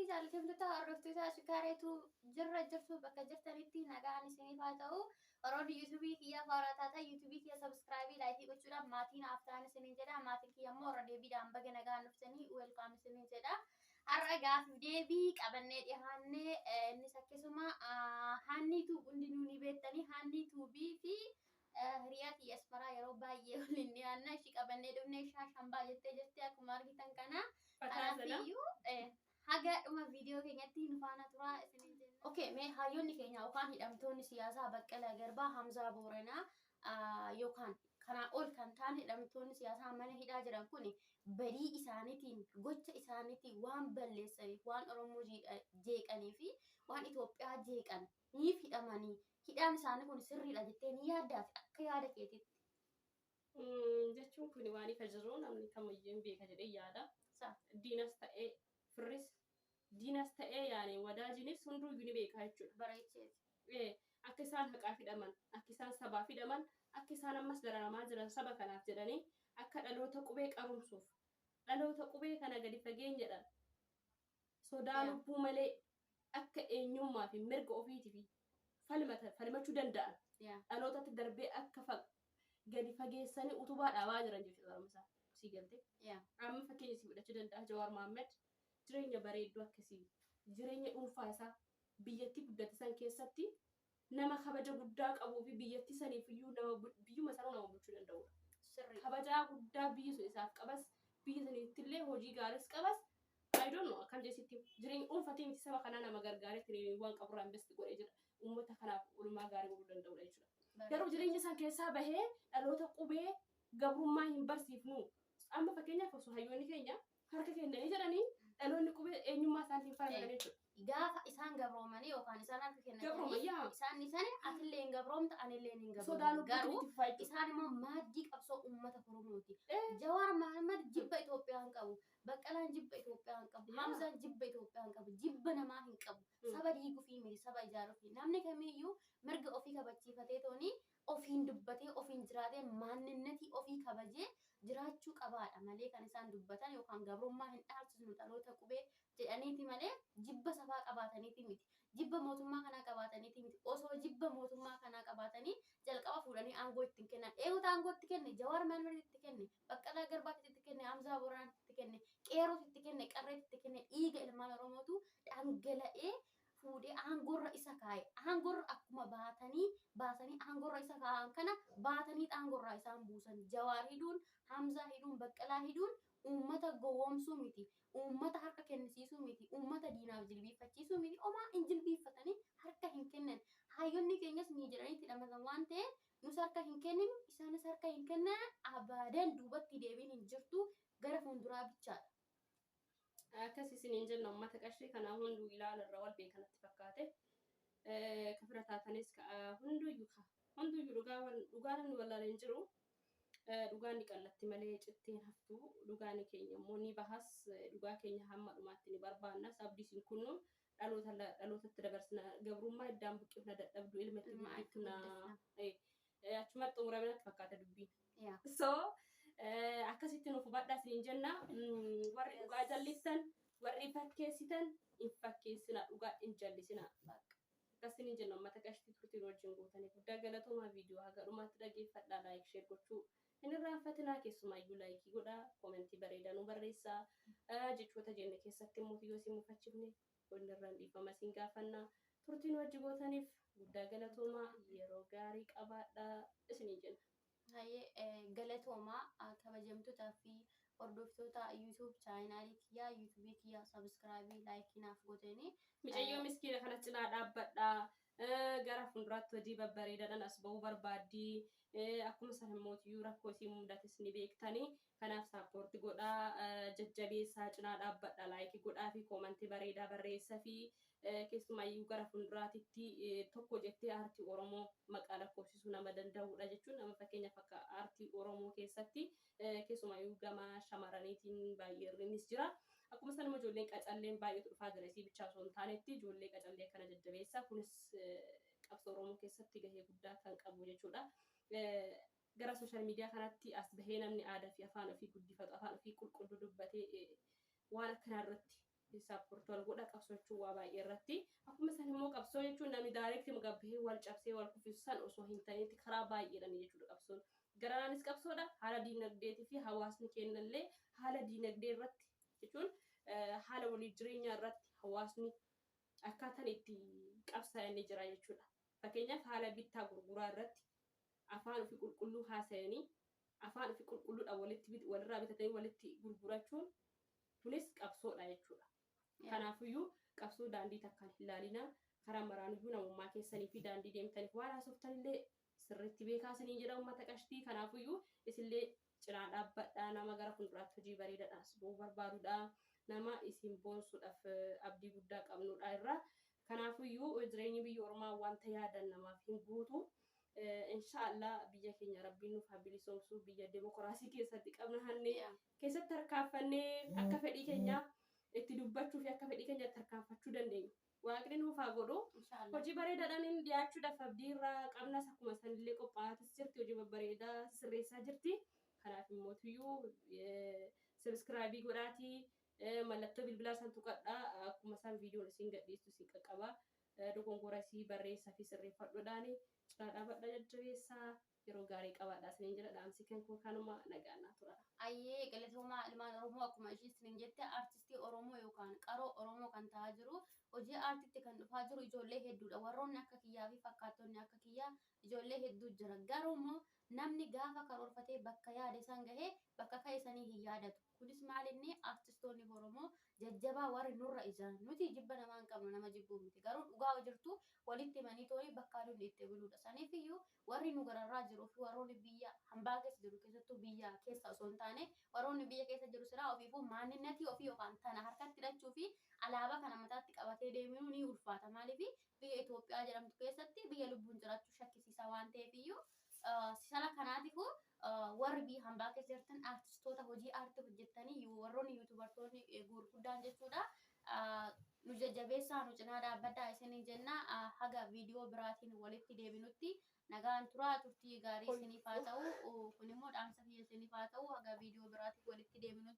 jaallatamtoota hordoftoota shikaareetu jirtu bakka jirtanitti nagaan isiniif haa ta'u. Warroonni yuutuubii kiyya faarataata yuutuubii kiyya sabskraayibii laayikii gochuudhaan maatiin aftaan isiniin jedha. Maatiin kiyya immoo warra deebiidhaan baga nagaan dhuftanii weelkaam isiniin jedha. Har'a gaaffii deebii qabannee dhiyaannee innis akkasuma Haanniituu hundinuu ni beektanii Haanniituubii fi hiriyaa kiyya asmaraa yeroo baay'ee waliin dhiyaanna ishii qabannee dhufnee shaashambaa jettee jirti akkuma argitan kana. Kanaafiyyuu haga dhuma viidiyoo keenyatti nu faana turaa isiniin jenna. Okay, mee hayyoonni keenya yookaan hidhamtoonni siyaasaa Baqqalaa Garbaa, Hamzaa Booranaa yookaan kanaa ol kan ta'an hidhamtoonni siyaasaa mana hidhaa jiran kun badii isaaniitiin gocha isaaniitiin waan balleessaniif waan Oromoo jeeqanii fi waan Itoophiyaa jeeqaniif hidhamanii hidhaan isaanii kun sirriidha jettee ni yaaddaati akka yaada keetitti. Jechuun kun waan ifa jiru namni kamiyyuu beeka jedhee yaada. Diinas ta'ee firris diinas ta'ee yaani wadaajinis hunduu ni beeka jechuudha. Bareecheeti. Akka isaan haqaa hidhaman, akka isaan sabaa hidhaman, akka isaan ammas dararamaa jiran saba kanaaf jedhanii akka dhaloota qubee qarumsuuf dhaloota qubee kana gadi fageenyadhaan sodaa lubbuu malee akka eenyummaa fi mirga ofiitiif falmachuu danda'an dhalootatti darbee akka gadi fageessanii utubaa dhaabaa jiran jechuudha. Si galte amma fakkeenya si fudhachuu danda'a. Jawaar Mohammed jireenya bareedduu akkasii jireenya dhuunfaa isaa biyyatti guddatan keessatti nama kabaja guddaa qabuu fi biyyatti saniif iyyuu nama biyyuma sanuu nama bulchuu danda'udha. Kabajaa guddaa biyyi sun isaaf qabas biyyi saniitti illee hojii gaariis qabas I don't know akkam jeesitti jireenya dhuunfatii miti saba kanaa nama gargaareetti waan qaburraa investi godhee jira uummata kanaaf oolmaa gaarii godhuu danda'udha jechuudha. Garuu jireenya isaan keessaa bahee dhaloota qubee gabrummaa hin barsiifnu. Amma fakkeenyaaf osoo hayyoonni keenya harka kennanii jedhanii dhaloonni qubee eenyummaa isaaniitiin falmatan jechuudha. Gaafa isaan gabroomanii yookaan isaan harka kennanii isaan atillee hin gabroomta anillee hin gabroomta. Garuu isaan immoo maaddii qabsoo uummata Oromooti. Jawaar Mohammed jibba Itoophiyaa hin qabu. Baqqalaan jibba Itoophiyaa hin qabu. Hamzaan jibba Itoophiyaa hin qabu. Jibba namaa hin qabu. Saba diiguufi miti saba ijaaruufi. Namni kamiyyuu mirga ofii kabachiifatee tooni ofiin dubbatee ofiin jiraatee maanninnatii ofii kabajee jiraachuu qabaadha malee kan isaan dubbatan yookaan gabrummaa hin dhaalchisnu dhaloota qubee jedhaniiti malee jibba sabaa qabaataniiti miti. Jibba mootummaa kanaa qabaataniiti miti. Osoo jibba mootummaa kanaa qabaatanii jalqaba fuudhanii aangoo ittiin kennan. Eeguuta aangoo itti kenne, Jawaar Mohammed itti kenne, Baqqalaa Garbaatti itti kenne, Hamzaa Booranatti itti kenne, Qeerootti itti kenne, Qarreetti itti kenne, dhiiga ilmaan Oromootu dhangala'ee fuudhee aangorra isa kaa'e. Aangorra akkuma baasanii aangorra isa kaa'an kana baatanii aangorra isaan buusan. Jawaar hidhuun, Hamzaa hidhuun, Baqqalaa hidhuun uummata gowwoomsuu miti. Uummata harka kennisiisuu miti. Uummata diinaaf jilbiiffachiisuu miti. Omaa hin jilbiiffatanii harka hin kennan. Hayyoonni keenyas ni jedhanii hidhamatan waan ta'eef nus harka hin kenninu isaanis harka hin kennan abadan duubatti deebiin hin jirtu gara fuulduraa bichaadha. Akkas isiniin jenna uummata qarshii kanaa hunduu ilaalarra wal beekanatti fakkaate kafira taatanis hunduyyuu dhugaan nu wallaaleen jiru dhugaan ni qallatti malee citteen haftuu dhugaan keenya immoo ni bahas dhugaa keenya hamma dhumaatti ni barbaannas abdiisin kunnu dhalootatti dabarsina gabrummaa iddaan buqqifna dadhabdu ilmatti buqqifna achumatti xumuramatti fakkaata dubbiin. So akkasitti nuuf hubadhaa isiniin jenna warri dhugaa jallistan warri fakkeessitan hin fakkeessina dhugaa hin jallisina. Akkasiniin jenna uummata qashtii turtiin wajjin gootanii guddaa galatoomaa viidiyoo haga dhumaatti dhageeffadhaa laayik sheer gochuu hin irraanfatinaa keessumaayyuu laayikii godhaa koomentii bareedaa nu barreessaa jechoota jenne keessatti immoo yoo isin mufachiifne wanni irraan dhiifama isin gaafannaa turtiin wajjin gootaniif guddaa galatoomaa yeroo gaarii qabaadhaa isiniin jenna. Galatoomaa kabajamtootaa fi hordoftoota YouTube chaanaalii kiyyaa YouTube kiyyaa subscribe laayikii naaf godhanii micayyoo miskiina kana cinaa dhaabbadhaa gara fuulduraatti hojii babbareedaadhaan as bahuu barbaaddii akkuma sana immoo rakkoo isin mudates ni beektanii kanaaf saappoortii godhaa jajjabeessaa cinaa dhaabbadhaa laayikii godhaa fi koomentii bareedaa barreessaa fi keessumaayyuu gara fuulduraatitti tokko jettee aartii Oromoo maqaa lakkoofsisuu nama danda'udha jechuun nama fakkeenyaaf akka aartii Oromoo keessatti keessumaayyuu gama shamarraniitiin baay'ee irrinis jira. Akkuma sana ijoolleen qacalleen baay'eetu dhufaa jira isii bichaa osoo hin taanetti ijoollee qacallee kana jajjabeessaa kunis qabsoo Oromoo keessatti gahee guddaa kan qabu jechuudha. Gara sooshaal miidiyaa kanatti as bahee namni aadaa fi afaan ofii guddifatu afaan ofii qulqulluu dubbatee waan akkanaa irratti sapportu wal godha qabsochuu waa baay'ee irratti akkuma san immoo qabsoo jechuun namni direct magabbee wal cabsee wal kufisan osoo hin ta'initti karaa baay'eedhaan jechuudha qabsoon garaanis qabsoodha haala diinagdeetii fi hawaasni kennallee haala diinagdee irratti jechuun haala walii jireenyaa irratti hawaasni akkaataan itti qabsaa'anii jira jechuudha. Fakkeenyaaf haala bittaa gurguraa irratti afaan ofii qulqulluu haasa'anii afaan ofii qulqulluudhaan walirraa bitatanii walitti gurgurachuun kunis qabsoodha jechuudha. Kanaafiyyuu qabsoo daandii takkaan hin ilaalina karaa maraanuyyuu namummaa keessanii fi daandii deemtaniif waan haasoftanillee sirriitti beekaasanii jedha uummata qashtii. Kanaafiyyuu isillee cinaa dhaabbadhaa nama gara fuulduraatti hojii bareedaadhaas bu'uu barbaaduudha nama isin boonsuudhaaf abdii guddaa qabnuudha irraa. Kanaafiyyuu jireenyi biyya ormaa wanta yaadan namaaf hin guutu. Inshaallah biyya keenya rabbiin nuuf haa bilisoomsu biyya demokiraasii keessatti qabna hannee keessatti harkaanfannee akka fedhii keenya itti dubbachuu fi akka fedhii keenya itti harkaanfachuu dandeenya. Waaqni nuuf haa godhu. Hojii bareedaadhaan dhiyaachuudhaaf abdii irraa qabnas akkuma sanillee qophaa'atis jirti hojii babbareedaa sirreessaa jirti. Kanaaf immoo subscribe godhaatii mallattoo bilbilaa san tuqadhaa akkuma san viidiyoon isin gadhiistu isin qaqqaba. Dogongora isii barreessaa fi sirreeffadhuudhaani cinaa dhaabbadha jajjabeessaa yeroo gaarii qabaadhaa isiniin jedha dhaamsi kan kanuma nagaannaa tura. Ayyee galatooma ilmaan Oromoo akkuma ishee isiniin jette artistii Oromoo yookaan qaroo Oromoo kan ta'aa jiru hojii aartiitti kan dhufaa jiru ijoollee hedduudha. Warroonni akka kiyyaa fi fakkaattonni akka kiyyaa ijoollee hedduu jira. Garuu immoo namni gaafa karoorfatee bakka yaade san gahee bakka ka'e sanii hin yaadatu. Kunis maalinni artistoonni Oromoo jajjabaa warri nurra ijaan nuti jibba namaa hin qabnu nama jibbuu miti. Garuu dhugaa jirtu walitti himanii tooni bakka aduun itti buluudha. Saniifiyyuu warri nu gararraa jiruu fi warroonni biyya hambaa keessa jiru keessattuu biyya keessa osoo hin taane warroonni biyya keessa jiru siraa ofiifuu maanninnatii ofii yookaan tana harkatti hidhachuu fi alaabaa kana mataatti qabatee deemuu ni ulfaata. Maaliif biyya Itoophiyaa jedhamtu keessatti biyya lubbuun jiraachuu shakkisiisa waan ta'eefiyyuu sala kanaatiifuu warri biyya hambaa keessa jirtan artistoota hojii aartii hojjettanii warroonni yuutubartoonni gurguddaan jechuudha. Nu jajjabeessaa nu cinaa dhaabbadhaa isiniin jenna haga viidiyoo biraatiin walitti deebinutti nagaan turaa turtii gaarii isiniif haa ta'u kun immoo dhaamsa biyya isiniif haa ta'u haga viidiyoo biraatiin walitti deebinutti.